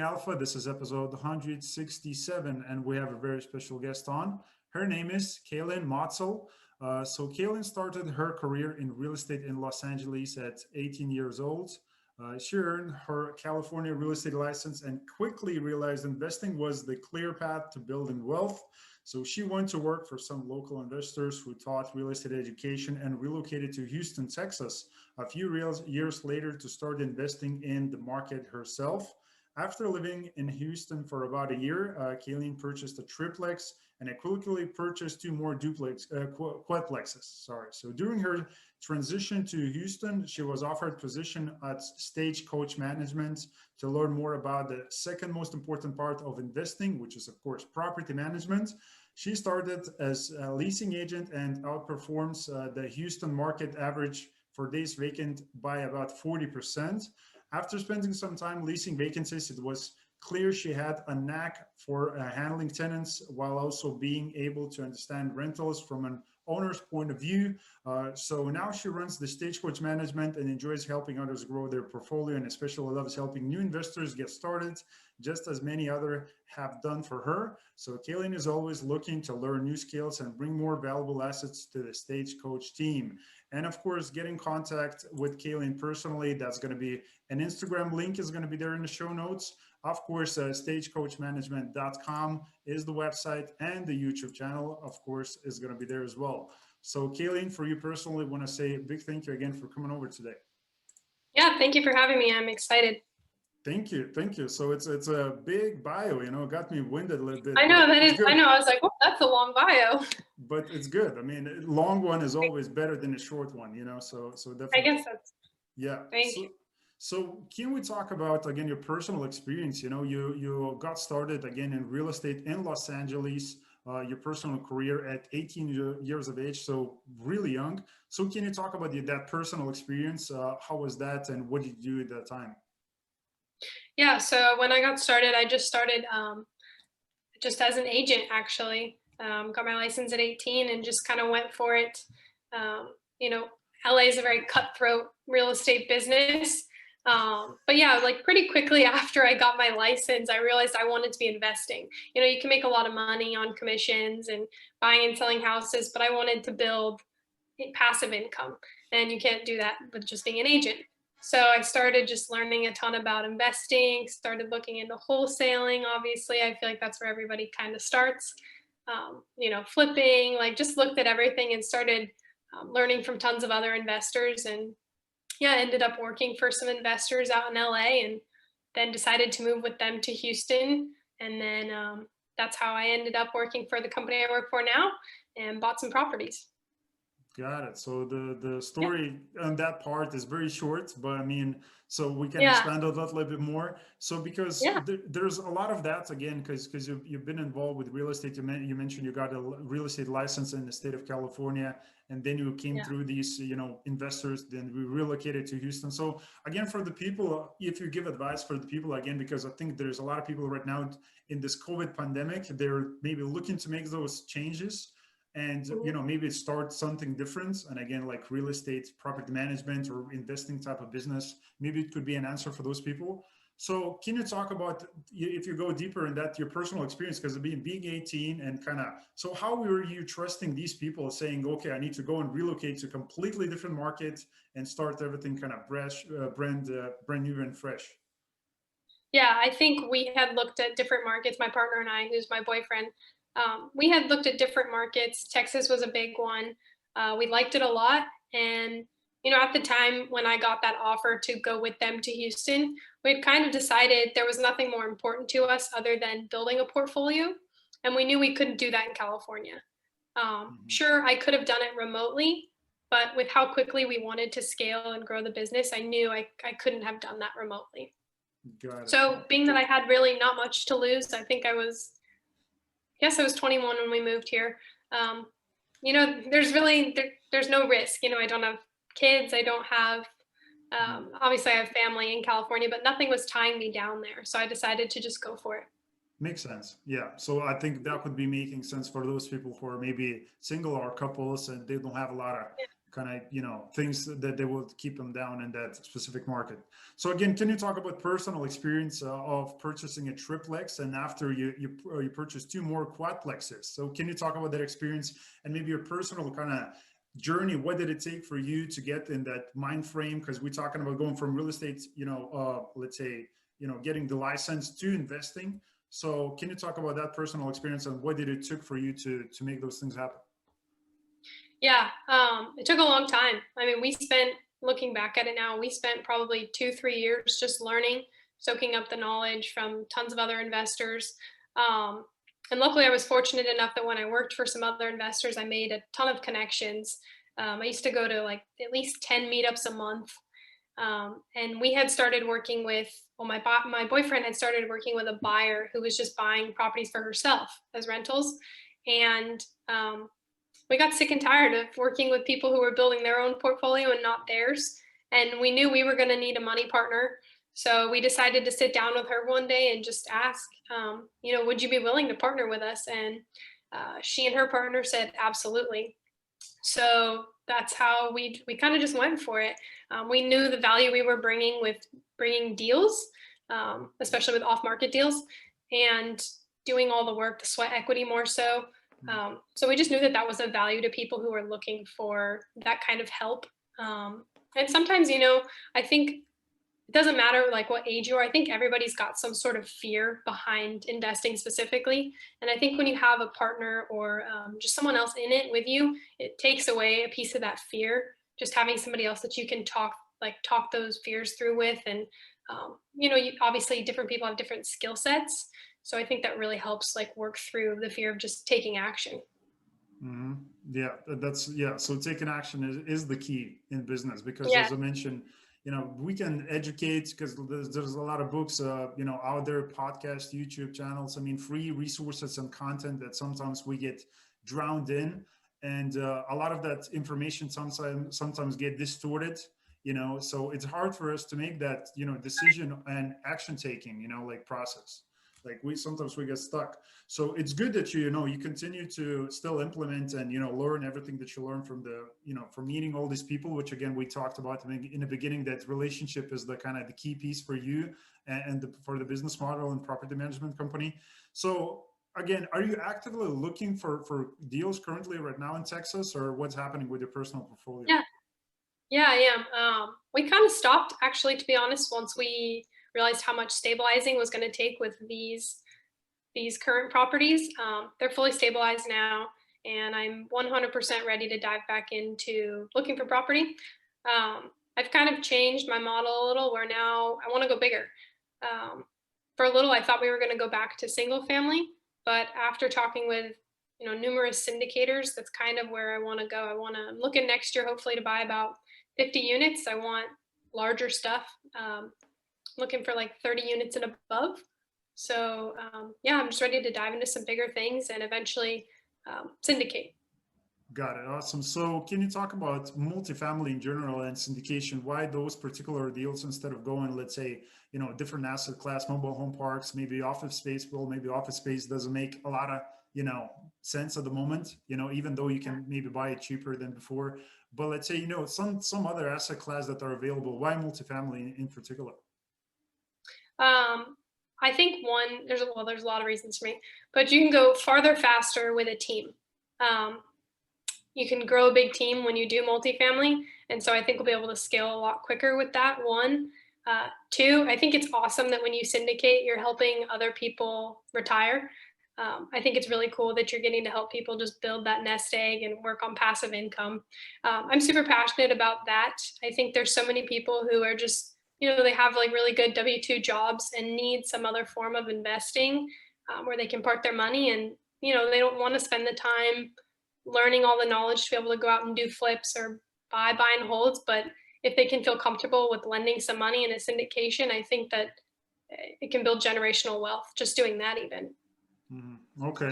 Alpha. This is episode 167, and we have a very special guest on. Her name is Kaelyn Motzel. Kaelyn started her career in real estate in Los Angeles at 18 years old. She earned her California real estate license and quickly realized investing was the clear path to building wealth. So she went to work for some local investors who taught real estate education and relocated to Houston, Texas, a few years later to start investing in the market herself. After living in Houston for about a year, Kaelyn purchased a triplex and quickly purchased two more quadplexes. Sorry. So during her transition to Houston, she was offered position at Stagecoach Management to learn more about the second most important part of investing, which is of course property management. She started as a leasing agent and outperforms the Houston market average for days vacant by about 40%. After spending some time leasing vacancies, it was clear she had a knack for handling tenants while also being able to understand rentals from an owner's point of view. So now she runs the Stagecoach Management and enjoys helping others grow their portfolio, and especially loves helping new investors get started, just as many others have done for her. So Kaelyn is always looking to learn new skills and bring more valuable assets to the Stagecoach team. And of course, get in contact with Kaelyn personally. That's going to be an Instagram link is going to be there in the show notes. Of course, stagecoachmanagement.com is the website, and the YouTube channel, of course, is going to be there as well. So Kaelyn, for you personally, I want to say a big thank you again for coming over today. Yeah, thank you for having me. I'm excited. Thank you. So it's a big bio, got me winded a little bit. I know that is. Good. I know. I was like, oh, that's a long bio. But it's good. I mean, a long one is always better than a short one, So definitely. I guess that's. Yeah. Thank you. So can we talk about, again, your personal experience? You got started, again, in real estate in Los Angeles, your personal career at 18 years of age, so really young. So can you talk about that personal experience? How was that, and what did you do at that time? Yeah, so when I got started, I just started just as an agent, actually. Got my license at 18 and just kind of went for it. LA is a very cutthroat real estate business. But yeah, like pretty quickly after I got my license, I realized I wanted to be investing. You can make a lot of money on commissions and buying and selling houses, but I wanted to build passive income, and you can't do that with just being an agent. So I started just learning a ton about investing, started looking into wholesaling. Obviously, I feel like that's where everybody kind of starts, flipping, like just looked at everything and started learning from tons of other investors. And yeah, I ended up working for some investors out in LA, and then decided to move with them to Houston. And then that's how I ended up working for the company I work for now, and bought some properties. Got it. So the story on that part is very short, but I mean, so we can expand on that a little bit more. So because there's a lot of that, again, because you've been involved with real estate. You mentioned you got a real estate license in the state of California, and then you came through these investors. Then we relocated to Houston. So again, for the people, if you give advice for the people, again, because I think there's a lot of people right now in this COVID pandemic, they're maybe looking to make those changes. And, maybe start something different. And again, like real estate, property management, or investing type of business, maybe it could be an answer for those people. So can you talk about, if you go deeper in that, your personal experience, because being 18 and so how were you trusting these people saying, okay, I need to go and relocate to a completely different market and start everything kind of brand new and fresh? Yeah, I think we had looked at different markets, my partner and I, who's my boyfriend. We had looked at different markets. Texas was a big one. We liked it a lot. And, at the time when I got that offer to go with them to Houston, we'd kind of decided there was nothing more important to us other than building a portfolio. And we knew we couldn't do that in California. Sure, I could have done it remotely, but with how quickly we wanted to scale and grow the business, I knew I couldn't have done that remotely. So being that I had really not much to lose, I think I was 21 when we moved here. There's no risk. I don't have kids. I don't have, obviously I have family in California, but nothing was tying me down there. So I decided to just go for it. Makes sense. Yeah. So I think that would be making sense for those people who are maybe single or couples and they don't have a lot of kind of, things that they will keep them down in that specific market. So again, can you talk about personal experience of purchasing a triplex, and after you purchased two more quadplexes? So can you talk about that experience and maybe your personal kind of journey? What did it take for you to get in that mind frame? Because we're talking about going from real estate, let's say, getting the license to investing. So can you talk about that personal experience and what did it took for you to make those things happen? Yeah, it took a long time. I mean, looking back at it now, we spent probably 2, 3 years just learning, soaking up the knowledge from tons of other investors. Um, and luckily, I was fortunate enough that when I worked for some other investors, I made a ton of connections. I used to go to like at least 10 meetups a month. And we had started working with, well, my boyfriend had started working with a buyer who was just buying properties for herself as rentals. And we got sick and tired of working with people who were building their own portfolio and not theirs. And we knew we were going to need a money partner. So we decided to sit down with her one day and just ask, would you be willing to partner with us? And she and her partner said, absolutely. So that's how we kind of just went for it. We knew the value we were bringing with bringing deals, especially with off-market deals, and doing all the work, the sweat equity more so. So we just knew that was a value to people who were looking for that kind of help. And sometimes, I think it doesn't matter like what age you are. I think everybody's got some sort of fear behind investing specifically. And I think when you have a partner or just someone else in it with you, it takes away a piece of that fear. Just having somebody else that you can talk those fears through with. And, obviously different people have different skill sets. So I think that really helps like work through the fear of just taking action. Mm-hmm. Yeah. So taking action is the key in business, because Yeah. as I mentioned, we can educate because there's a lot of books, out there, podcasts, YouTube channels. I mean, free resources and content that sometimes we get drowned in, and a lot of that information sometimes get distorted. So it's hard for us to make that decision and action taking, like process. Like sometimes we get stuck. So it's good that you continue to still implement and learn everything that you learn from from meeting all these people, which again we talked about in the beginning, that relationship is the kind of the key piece for you and for the business model and property management company. So again, are you actively looking for deals currently right now in Texas, or what's happening with your personal portfolio? Yeah, I am. We kind of stopped, actually, to be honest, once we realized how much stabilizing was going to take with these current properties. They're fully stabilized now, and I'm 100% ready to dive back into looking for property. I've kind of changed my model a little, where now I want to go bigger. For a little, I thought we were going to go back to single family, but after talking with numerous syndicators, that's kind of where I want to go. I'm looking next year, hopefully, to buy about 50 units. I want larger stuff. Looking for like 30 units and above. So yeah, I'm just ready to dive into some bigger things and eventually syndicate. Got it. Awesome. So can you talk about multifamily in general and syndication? Why those particular deals instead of going, let's say, different asset class, mobile home parks, maybe office space? Well, maybe office space doesn't make a lot of, sense at the moment, even though you can maybe buy it cheaper than before. But let's say, some other asset class that are available. Why multifamily in particular? I think there's a lot of reasons for me, but you can go farther faster with a team. You can grow a big team when you do multifamily. And so I think we'll be able to scale a lot quicker with that, one. Two, I think it's awesome that when you syndicate, you're helping other people retire. I think it's really cool that you're getting to help people just build that nest egg and work on passive income. I'm super passionate about that. I think there's so many people who are just, they have like really good W-2 jobs and need some other form of investing where they can park their money, and, they don't want to spend the time learning all the knowledge to be able to go out and do flips or buy and holds. But if they can feel comfortable with lending some money in a syndication, I think that it can build generational wealth just doing that even. Okay.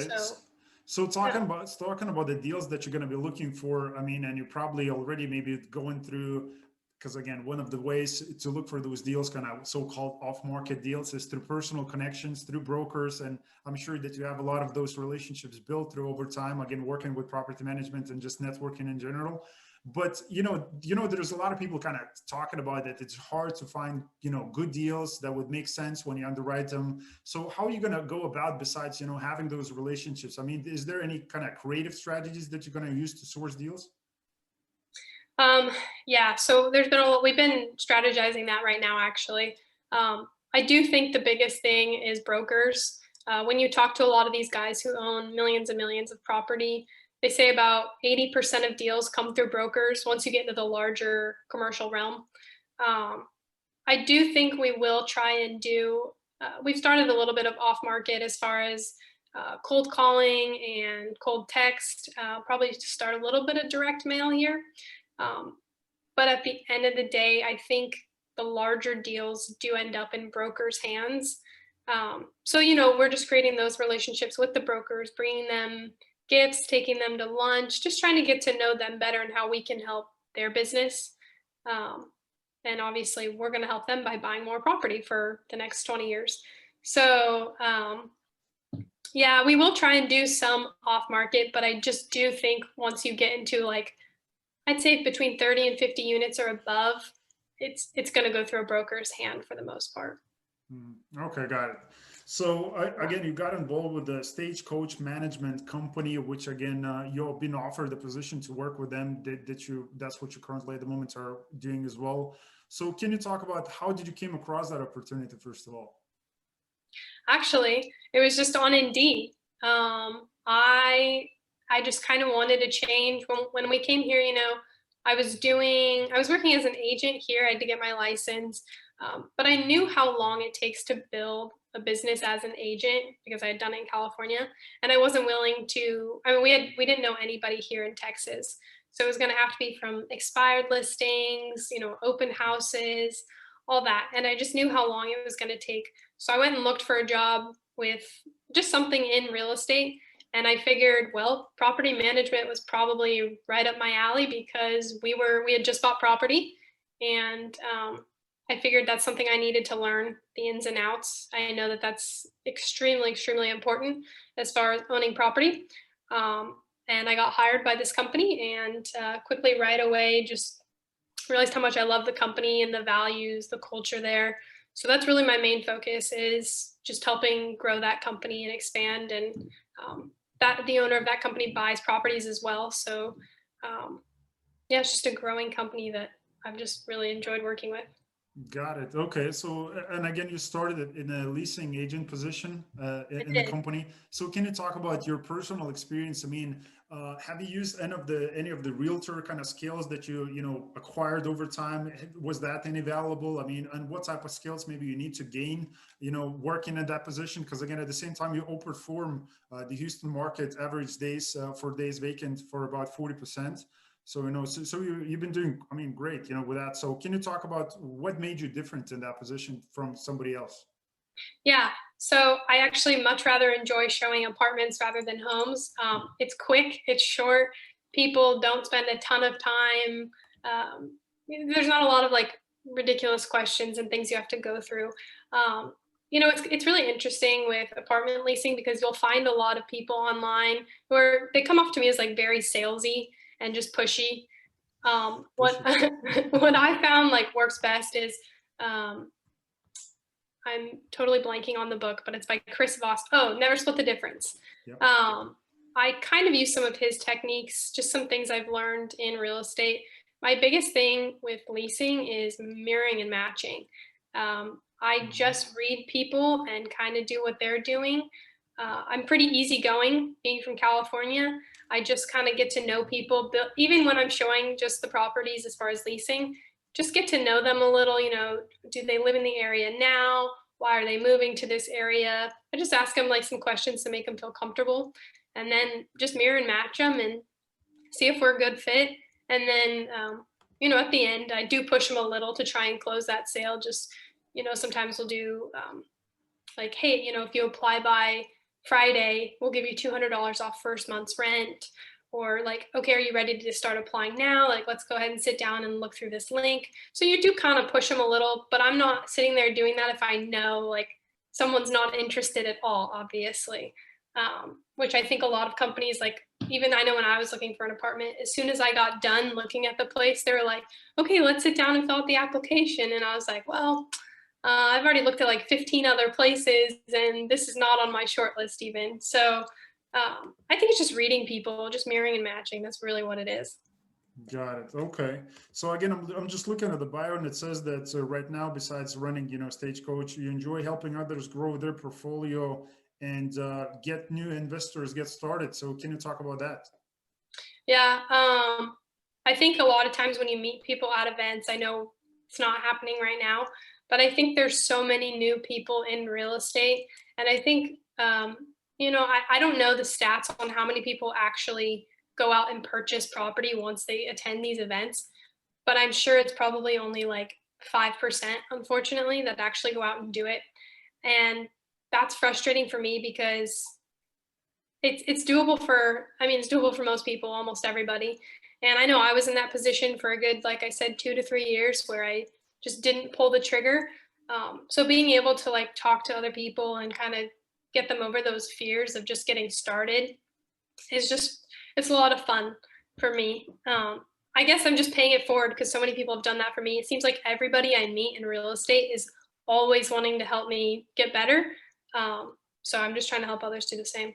So talking about the deals that you're going to be looking for, I mean, and you're probably already maybe going through, because again, one of the ways to look for those deals, kind of so-called off-market deals, is through personal connections, through brokers. And I'm sure that you have a lot of those relationships built through over time, again, working with property management and just networking in general. But there's a lot of people kind of talking about that it's hard to find good deals that would make sense when you underwrite them. So how are you going to go about, besides having those relationships? I mean, is there any kind of creative strategies that you're going to use to source deals? Yeah, so we've been strategizing that right now, actually. I do think the biggest thing is brokers. When you talk to a lot of these guys who own millions and millions of property, they say about 80% of deals come through brokers once you get into the larger commercial realm. Um, I do think we will try and we've started a little bit of off market as far as cold calling and cold text, probably to start a little bit of direct mail here. Um, but at the end of the day, I think the larger deals do end up in brokers' hands. So, we're just creating those relationships with the brokers, bringing them gifts, taking them to lunch, just trying to get to know them better and how we can help their business. Um, and obviously, we're going to help them by buying more property for the next 20 years. So, yeah, we will try and do some off market, but I just do think once you get into I'd say between 30 and 50 units or above, it's going to go through a broker's hand for the most part. Okay, got it. So again, you got involved with the Stagecoach Management Company, which again, you've been offered the position to work with them. That's what you currently at the moment are doing as well. So can you talk about how did you came across that opportunity, first of all? Actually, it was just on Indeed. I just kind of wanted to change when we came here. I was working as an agent here. I had to get my license, but I knew how long it takes to build a business as an agent because I had done it in California, and I wasn't willing to. I mean, we didn't know anybody here in Texas, so it was going to have to be from expired listings, open houses, all that, and I just knew how long it was going to take. So I went and looked for a job with just something in real estate. And I figured, well, property management was probably right up my alley because we had just bought property. And I figured that's something I needed to learn the ins and outs. I know that that's extremely, extremely important as far as owning property. And I got hired by this company and quickly right away just realized how much I love the company and the values, the culture there. So that's really my main focus, is just helping grow that company and expand. And that the owner of that company buys properties as well. So yeah, it's just a growing company that I've just really enjoyed working with. Got it. Okay. So, and again, you started in a leasing agent position I in the did. company. So, can you talk about your personal experience? I mean, have you used any of the realtor kind of skills that you acquired over time? Was that any valuable? I mean, and what type of skills maybe you need to gain, working in that position? Because again, at the same time, you outperform the Houston market average days for days vacant for about 40%. So, you've been doing, I mean, great, with that. So can you talk about what made you different in that position from somebody else? Yeah. So I actually much rather enjoy showing apartments rather than homes. It's quick, it's short. People don't spend a ton of time. There's not a lot of ridiculous questions and things you have to go through. Um, it's really interesting with apartment leasing because you'll find a lot of people online they come off to me as very salesy and just pushy. What Pushy. what I found works best is um, I'm totally blanking on the book, but it's by Chris Voss. Oh, Never Split the Difference. Yep. I kind of use some of his techniques, just some things I've learned in real estate. My biggest thing with leasing is mirroring and matching. I just read people and kind of do what they're doing. I'm pretty easyggoing being from California. I just kind of get to know people, even when I'm showing just the properties as far as leasing, just get to know them a little. Do they live in the area now? Why are they moving to this area? I just ask them some questions to make them feel comfortable, and then just mirror and match them and see if we're a good fit. And then, at the end, I do push them a little to try and close that sale. Just, sometimes we'll do hey, if you apply by Friday, we'll give you $200 off first month's rent. Or okay, are you ready to start applying now? Let's go ahead and sit down and look through this link. So you do kind of push them a little, but I'm not sitting there doing that if I know someone's not interested at all, obviously. Which I think a lot of companies even I know when I was looking for an apartment, as soon as I got done looking at the place, they were like, okay, let's sit down and fill out the application. And I was like, well, I've already looked at like 15 other places and this is not on my short list even. So I think it's just reading people, just mirroring and matching. That's really what it is. Got it. Okay. So again, I'm just looking at the bio, and it says that right now, besides running, Stagecoach, you enjoy helping others grow their portfolio and get new investors get started. So can you talk about that? Yeah. I think a lot of times when you meet people at events, I know it's not happening right now, but I think there's so many new people in real estate. And I think, I don't know the stats on how many people actually go out and purchase property once they attend these events, but I'm sure it's probably only like 5%, unfortunately, that actually go out and do it. And that's frustrating for me because it's doable for, it's doable for most people, almost everybody. And I know I was in that position for a good, like I said, 2 to 3 years where I just didn't pull the trigger. So being able to like talk to other people and kind of get them over those fears of just getting started is just, it's a lot of fun for me. I guess I'm just paying it forward because so many people have done that for me. It seems like everybody I meet in real estate is always wanting to help me get better. So I'm just trying to help others do the same.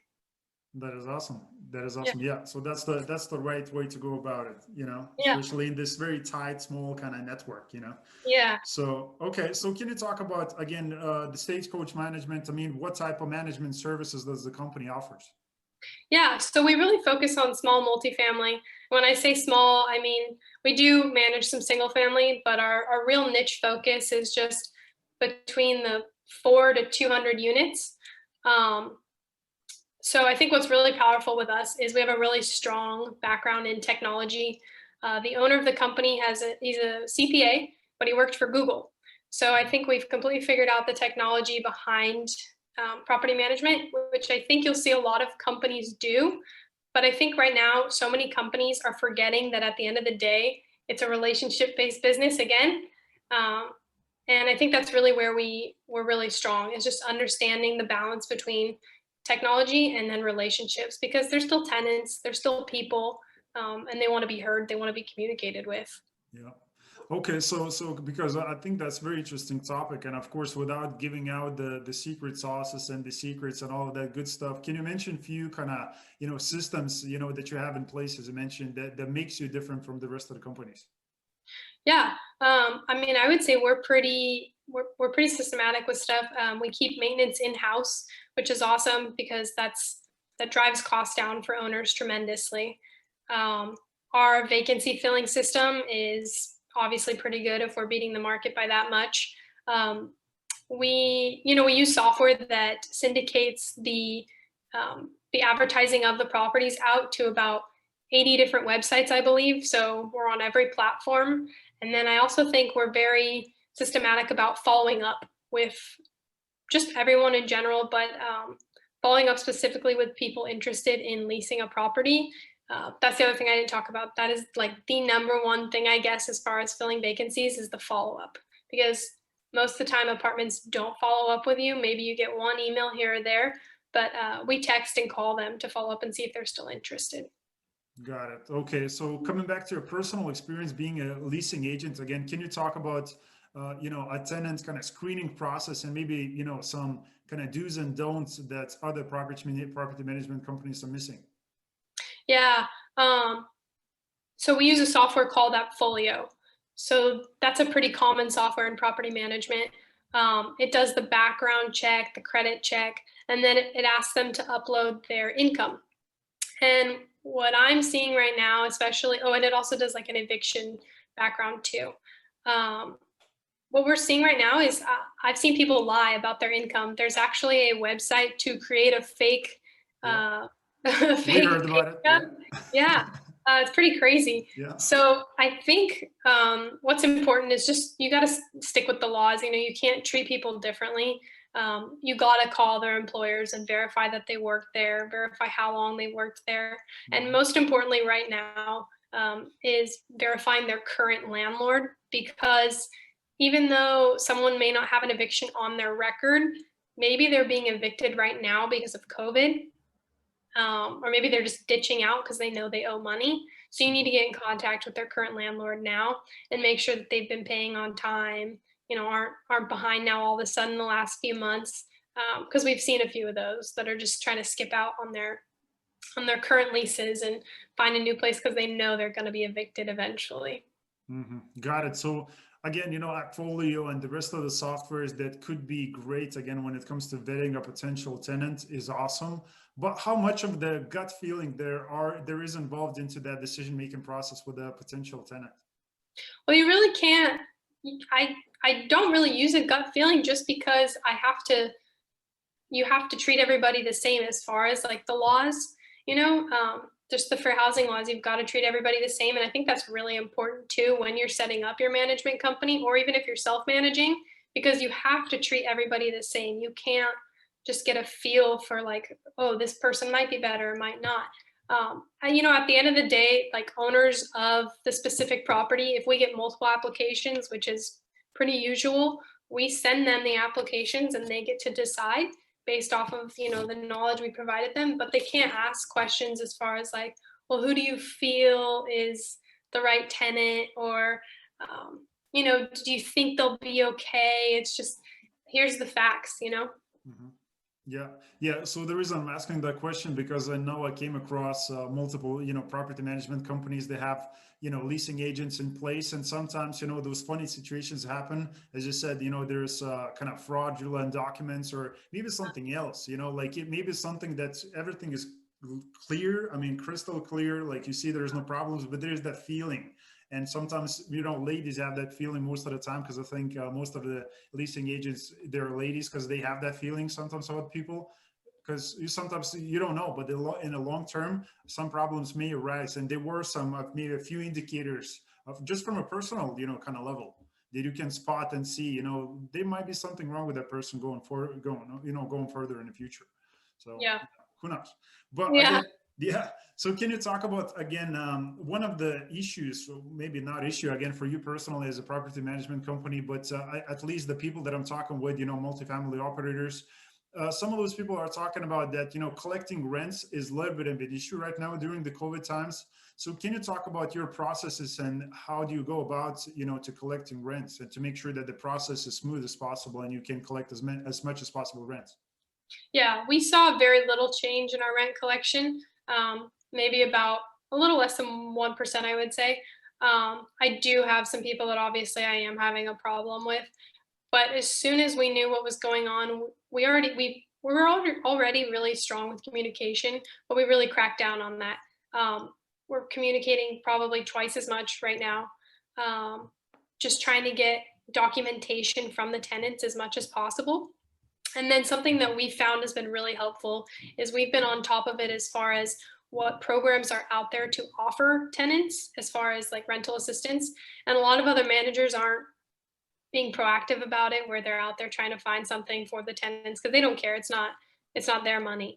That is awesome. That is Yeah. awesome. Yeah. So that's the right way to go about it, Yeah. especially in this very tight, small kind of network. Yeah. So, okay. So can you talk about, again, the Stagecoach management? I mean, what type of management services does the company offers? Yeah, so we really focus on small multifamily. When I say small, I mean we do manage some single family, but our real niche focus is just between the 4 to 200 units. Um, so I think what's really powerful with us is we have a really strong background in technology. The owner of the company he's a CPA, but he worked for Google. So I think we've completely figured out the technology behind property management, which I think you'll see a lot of companies do. But I think right now, so many companies are forgetting that at the end of the day, it's a relationship-based business again. Um, and I think that's really where we're really strong, is just understanding the balance between technology and then relationships, because they're still tenants, they're still people, and they want to be heard, they want to be communicated with. Yeah. Okay. So because I think that's a very interesting topic, and of course, without giving out the secret sauces and the secrets and all of that good stuff, can you mention a few kind of systems that you have in place, as you mentioned, that makes you different from the rest of the companies? Yeah, I would say we're pretty systematic with stuff. We keep maintenance in house, which is awesome because that drives costs down for owners tremendously. Um, our vacancy filling system is obviously pretty good if we're beating the market by that much. Um, we use software that syndicates the advertising of the properties out to about 80 different websites, I believe. So we're on every platform. And then I also think we're very systematic about following up with just everyone in general, but following up specifically with people interested in leasing a property. That's the other thing I didn't talk about. That is like the number one thing, I guess, as far as filling vacancies is the follow up. Because most of the time apartments don't follow up with you. Maybe you get one email here or there, but we text and call them to follow up and see if they're still interested. Got it. Okay. So coming back to your personal experience being a leasing agent again, can you talk about, a tenant's kind of screening process and maybe, some kind of do's and don'ts that other property management companies are missing? Yeah. So we use a software called Appfolio. So that's a pretty common software in property management. It does the background check, the credit check, and then it asks them to upload their income. And what I'm seeing right now, especially, oh, and it also does like an eviction background too. Um, what we're seeing right now is I've seen people lie about their income. There's actually a website to create a fake, Yeah. We fake heard about it. income. Yeah, it's pretty crazy. Yeah. So I think what's important is just you got to stick with the laws. You can't treat people differently. You got to call their employers and verify that they worked there, verify how long they worked there. And most importantly, right now, is verifying their current landlord, because even though someone may not have an eviction on their record, maybe they're being evicted right now because of COVID. or maybe they're just ditching out because they know they owe money. So you need to get in contact with their current landlord now and make sure that they've been paying on time, aren't behind now all of a sudden the last few months. Because we've seen a few of those that are just trying to skip out on their current leases and find a new place because they know they're going to be evicted eventually. Got it. So again, Appfolio and the rest of the softwares that could be great again when it comes to vetting a potential tenant is awesome. But how much of the gut feeling there is involved into that decision making process with a potential tenant? Well, you really can't. I don't really use a gut feeling just because you have to treat everybody the same as far as like the laws, just the fair housing laws. You've got to treat everybody the same. And I think that's really important too when you're setting up your management company, or even if you're self-managing, because you have to treat everybody the same. You can't just get a feel for like, oh, this person might be better, might not. At the end of the day, like owners of the specific property, if we get multiple applications, which is pretty usual, we send them the applications and they get to decide based off of the knowledge we provided them. But they can't ask questions as far as like, well, who do you feel is the right tenant, or do you think they'll be okay? It's just, here's the facts. Mhm. Yeah, yeah. So the reason I'm asking that question, because I know I came across multiple, property management companies that have, leasing agents in place, and sometimes, those funny situations happen. As you said, there's kind of fraudulent documents, or maybe something else, like it maybe something that everything is clear. I mean, crystal clear. Like you see, there's no problems, but there's that feeling. And sometimes, ladies have that feeling most of the time, because I think most of the leasing agents, they're ladies, because they have that feeling sometimes about people. Because sometimes you don't know, but in the long term, some problems may arise. And there were maybe a few indicators of just from a personal, kind of level that you can spot and see, there might be something wrong with that person going further in the future. So Yeah. who knows? But Yeah. again, yeah. So can you talk about, again, one of the issues, so maybe not issue again for you personally as a property management company, but at least the people that I'm talking with, multifamily operators, some of those people are talking about that, collecting rents is a little bit of an issue right now during the COVID times. So can you talk about your processes and how do you go about, to collecting rents and to make sure that the process is smooth as possible and you can collect as much as possible rents? Yeah, we saw very little change in our rent collection, maybe about a little less than 1%, I would say. I do have some people that obviously I am having a problem with, but as soon as we knew what was going on, we were already really strong with communication, but we really cracked down on that. We're communicating probably twice as much right now, um, just trying to get documentation from the tenants as much as possible. And then something that we found has been really helpful is we've been on top of it as far as what programs are out there to offer tenants as far as like rental assistance. And a lot of other managers aren't being proactive about it, where they're out there trying to find something for the tenants because they don't care. It's not their money.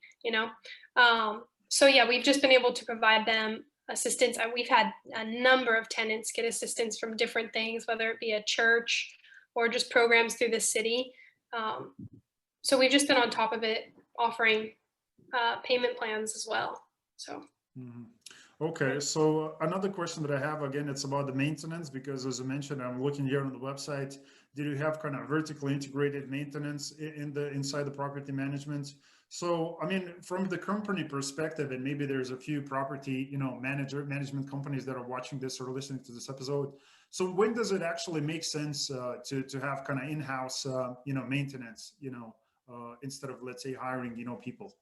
So yeah, we've just been able to provide them assistance. We've had a number of tenants get assistance from different things, whether it be a church or just programs through the city. Um, so we've just been on top of it, offering payment plans as well. So. Mhm. Okay, so another question that I have, again, it's about the maintenance, because as I mentioned, I'm looking here on the website. Do you have kind of vertically integrated maintenance inside the property management? So, I mean, from the company perspective, and maybe there's a few property, management companies that are watching this or listening to this episode. So when does it actually make sense to have kind of in-house, maintenance, instead of, let's say, hiring, people?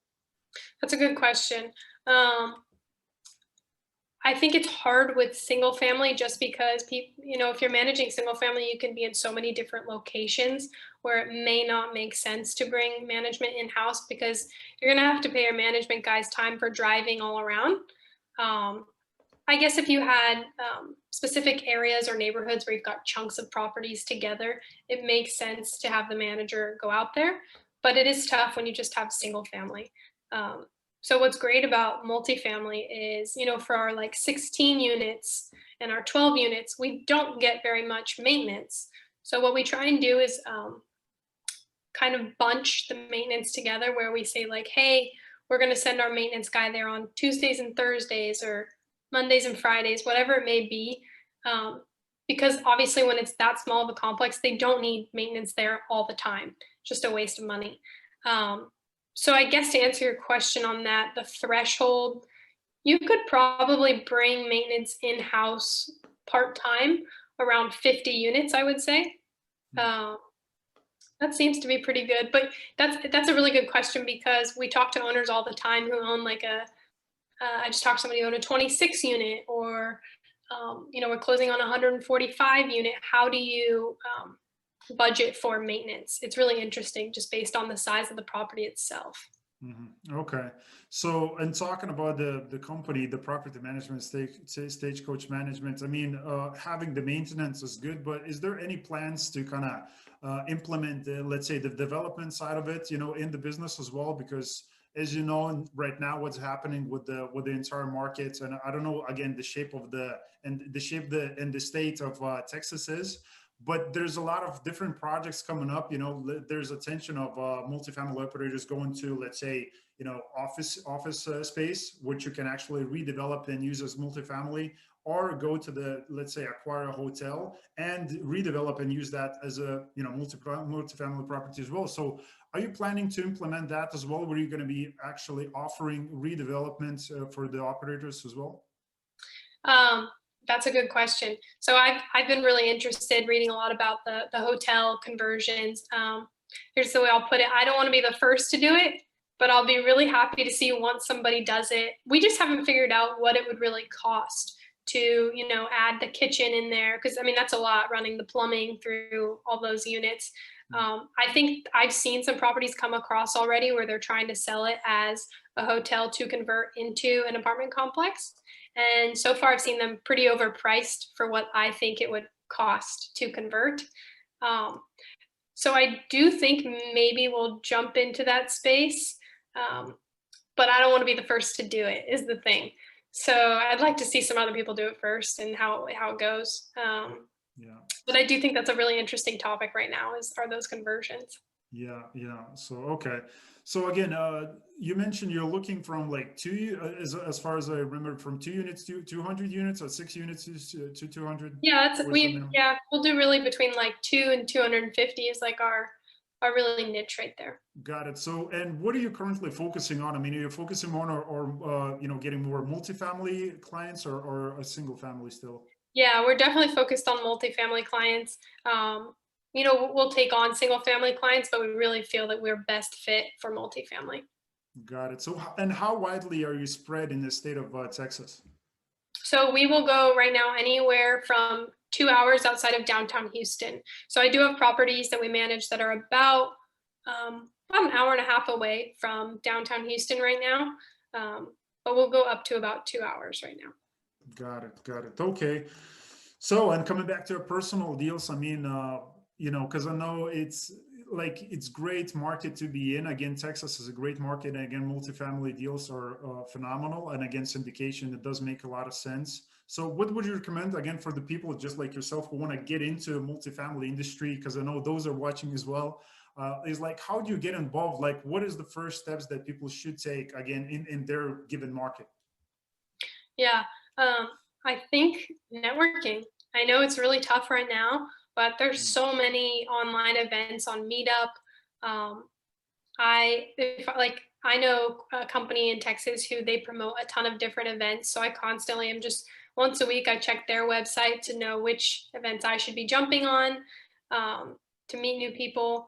That's a good question. I think it's hard with single family just because people, if you're managing single family, you can be in so many different locations where it may not make sense to bring management in-house because you're going to have to pay your management guys time for driving all around. Um, I guess if you had specific areas or neighborhoods where you've got chunks of properties together, it makes sense to have the manager go out there. But it is tough when you just have single family. Um, so what's great about multifamily is, for our like 16 units and our 12 units, we don't get very much maintenance. So what we try and do is kind of bunch the maintenance together, where we say like, hey, we're going to send our maintenance guy there on Tuesdays and Thursdays or Mondays and Fridays, whatever it may be. Because obviously when it's that small of a complex, they don't need maintenance there all the time. Just a waste of money. So I guess to answer your question on that, the threshold, you could probably bring maintenance in-house part-time around 50 units, I would say. That seems to be pretty good, but that's a really good question because we talk to owners all the time who own like I just talked to somebody who owned a 26 unit or, we're closing on a 145 unit. How do you budget for maintenance? It's really interesting just based on the size of the property itself. Okay. So, and talking about the company, the property management, Stagecoach Management, I mean, having the maintenance is good, but is there any plans to kind of implement, let's say, the development side of it, in the business as well? Because as you know, right now, what's happening with the entire market, and I don't know, again, the shape of the state of Texas is. But there's a lot of different projects coming up. There's attention of multifamily operators going to, let's say, office space, which you can actually redevelop and use as multifamily, or go to let's say, acquire a hotel and redevelop and use that as a, multifamily property as well. So are you planning to implement that as well? Were you going to be actually offering redevelopment for the operators as well? That's a good question. So I've been really interested reading a lot about the hotel conversions. Here's the way I'll put it. I don't want to be the first to do it, but I'll be really happy to see once somebody does it. We just haven't figured out what it would really cost to, add the kitchen in there. Because, I mean, that's a lot, running the plumbing through all those units. I think I've seen some properties come across already where they're trying to sell it as a hotel to convert into an apartment complex. And so far, I've seen them pretty overpriced for what I think it would cost to convert. So I do think maybe we'll jump into that space, but I don't want to be the first to do it, is the thing. So I'd like to see some other people do it first and how it goes. But I do think that's a really interesting topic right now, are those conversions. Yeah. So, okay. So again, you mentioned you're looking from like as far as I remember, from 2 units to 200 units, or 6 units to 200. Yeah, we'll do really between like 2 and 250 is like our really niche right there. Got it. So, and what are you currently focusing on? I mean, are you focusing on or getting more multifamily clients or a single family still? Yeah, we're definitely focused on multifamily clients. We'll take on single family clients, but we really feel that we're best fit for multifamily. Got it. So, and how widely are you spread in the state of Texas? So we will go right now anywhere from 2 hours outside of downtown Houston. So I do have properties that we manage that are about an hour and a half away from downtown Houston right now. But we'll go up to about 2 hours right now. Got it. Okay. So, and coming back to your personal deals, I mean, because I know it's great market to be in. Again, Texas is a great market. And again, multifamily deals are phenomenal. And again, syndication, it does make a lot of sense. So what would you recommend, again, for the people just like yourself who want to get into the multifamily industry? Because I know those are watching as well. Is like, how do you get involved? Like, what is the first steps that people should take, again, in their given market? Yeah, I think networking. I know it's really tough right now, but there's so many online events on Meetup. I know a company in Texas who they promote a ton of different events. So I constantly am just once a week, I check their website to know which events I should be jumping on, to meet new people.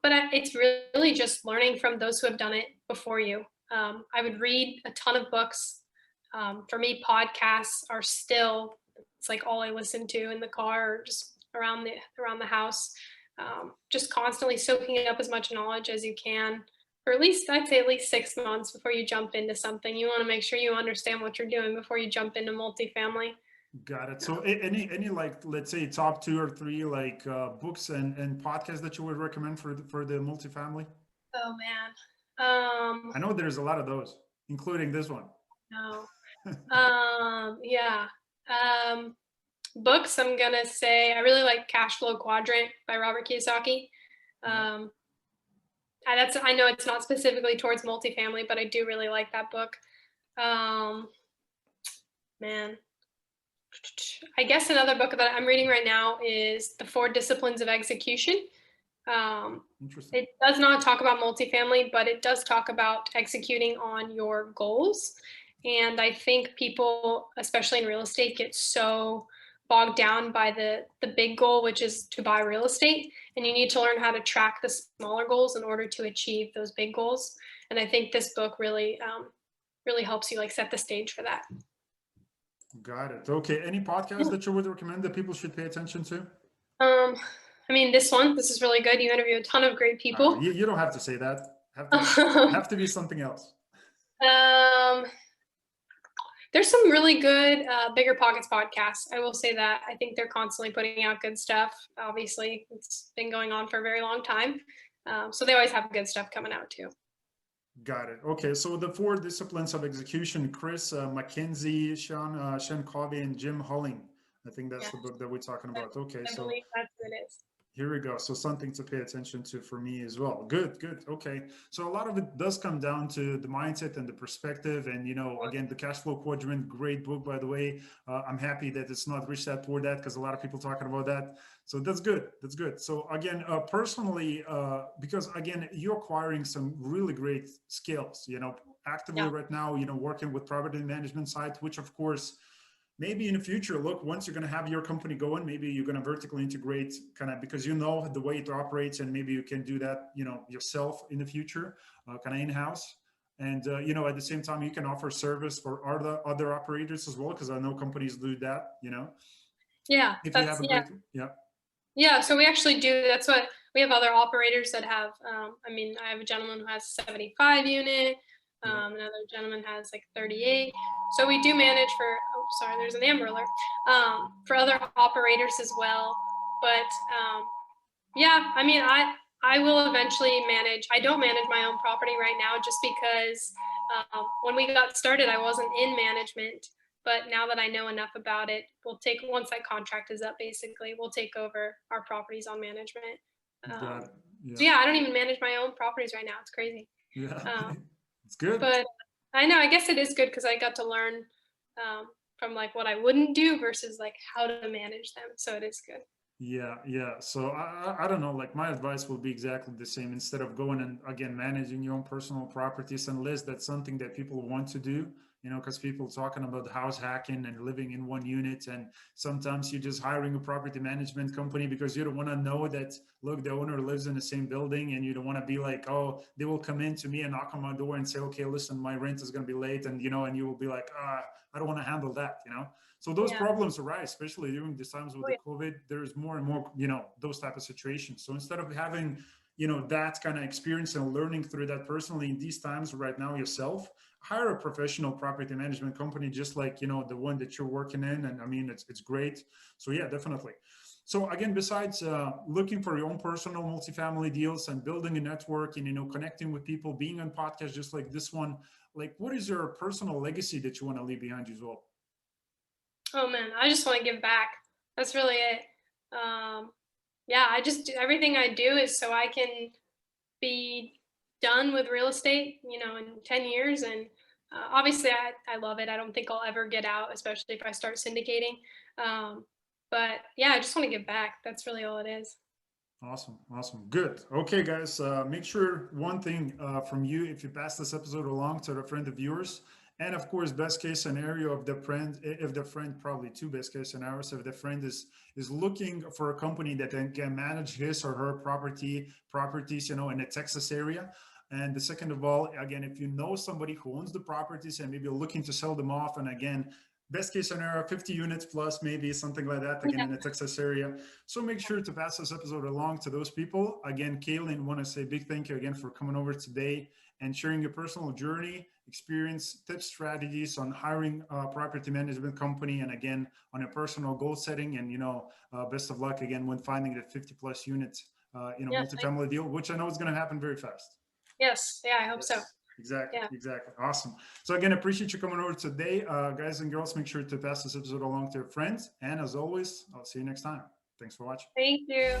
But it's really just learning from those who have done it before you. I would read a ton of books. For me, podcasts are still, it's like all I listen to in the car or just around the house. Just constantly soaking up as much knowledge as you can, or at least I'd say at least 6 months before you jump into something. You want to make sure you understand what you're doing before you jump into multifamily. Got it. So any like, let's say, top 2 or 3 like books and podcasts that you would recommend for the multifamily? Oh man. I know there's a lot of those, including this one. No. Yeah. Books, I'm gonna say I really like Cash Flow Quadrant by Robert Kiyosaki. I know it's not specifically towards multifamily, but I do really like that book. Um, man, I guess another book that I'm reading right now is The Four Disciplines of Execution. Um, Interesting. it does not talk about multifamily, but it does talk about executing on your goals. And I think people, especially in real estate, get so bogged down by the big goal, which is to buy real estate. And you need to learn how to track the smaller goals in order to achieve those big goals. And I think this book really, really helps you like set the stage for that. Got it. Okay. Any podcast that you would recommend that people should pay attention to? Um, I mean, this is really good. You interview a ton of great people. You don't have to say that. Have to be something else. Um, there's some really good Bigger Pockets podcasts. I will say that. I think they're constantly putting out good stuff. Obviously, it's been going on for a very long time. So they always have good stuff coming out too. Got it. Okay, so the four disciplines of execution: Chris McKenzie, Sean Covey, and Jim Hulling. I think that's Yeah, the book that we're talking about. Okay, I so believe that's what it is. here we go. So something to pay attention to for me as well. Good, good. Okay. So a lot of it does come down to the mindset and the perspective. And, again, the cash flow quadrant, great book, by the way. I'm happy that it's not Rich Dad Poor Dad, because a lot of people talking about that. So that's good. That's good. So again, personally, because again, you're acquiring some really great skills, actively Yeah. right now, working with property management side, which of course, maybe in the future, look, once you're going to have your company going, maybe you're going to vertically integrate kind of, because the way it operates, and maybe you can do that, yourself in the future, kind of in-house. And, at the same time, you can offer service for other operators as well, because I know companies do that, Yeah, if you have that's a yeah. great, yeah. Yeah, so we actually do. That's what we have other operators that have. I mean, I have a gentleman who has 75 unit. Yeah. Another gentleman has like 38. So we do manage for. Oh, sorry, there's an Amber Alert. For other operators as well. But yeah, I mean, I will eventually manage. I don't manage my own property right now just because when we got started, I wasn't in management. But now that I know enough about it, once that contract is up, basically, we'll take over our properties on management. Got it. So Yeah. yeah, I don't even manage my own properties right now. It's crazy. Yeah. Um, It's good. but I know, I guess it is good because I got to learn from like what I wouldn't do versus like how to manage them. So it is good. Yeah, yeah. So I don't know. Like my advice will be exactly the same. Instead of going and again managing your own personal properties, unless that's something that people want to do, because people talking about house hacking and living in one unit, and sometimes you're just hiring a property management company because you don't want to know that. Look, the owner lives in the same building, and you don't want to be like, oh, they will come in to me and knock on my door and say, okay, listen, my rent is going to be late, and and you will be like, I don't want to handle that. So those Yeah. problems arise, especially during these times with Oh, the yeah. COVID. There's more and more, those type of situations. So instead of having, that kind of experience and learning through that personally in these times right now yourself, hire a professional property management company, just like, the one that you're working in. And I mean, it's great. So yeah, definitely. So again, besides looking for your own personal multifamily deals and building a network and, connecting with people, being on podcasts just like this one, like what is your personal legacy that you want to leave behind you as well? Oh man, I just want to give back. That's really it. Yeah, I just do everything I do is so I can be done with real estate, in 10 years. And obviously, I love it. I don't think I'll ever get out, especially if I start syndicating. But yeah, I just want to give back. That's really all it is. Awesome. Awesome. Good. Okay, guys, make sure one thing from you, if you pass this episode along to a friend of yours, and of course, best case scenario of the friend, if the friend, probably two best case scenarios, if the friend is looking for a company that can manage his or her properties, in the Texas area. And the second of all, again, if you know somebody who owns the properties and maybe you're looking to sell them off, and again, best case scenario, 50 units plus, maybe something like that, again, Yeah. in the Texas area. So make sure to pass this episode along to those people. Again, Kaelyn, want to say big thank you again for coming over today and sharing your personal journey, experience, tips, strategies on hiring a property management company, and again, on your personal goal setting. And, best of luck again when finding that 50 plus units, Yes. multifamily deal, which I know is going to happen very fast. Yes. Yeah, I hope so. Yes, exactly. Yeah. Exactly. Awesome. So again, appreciate you coming over today. Guys and girls, make sure to pass this episode along to your friends. And as always, I'll see you next time. Thanks for watching. Thank you.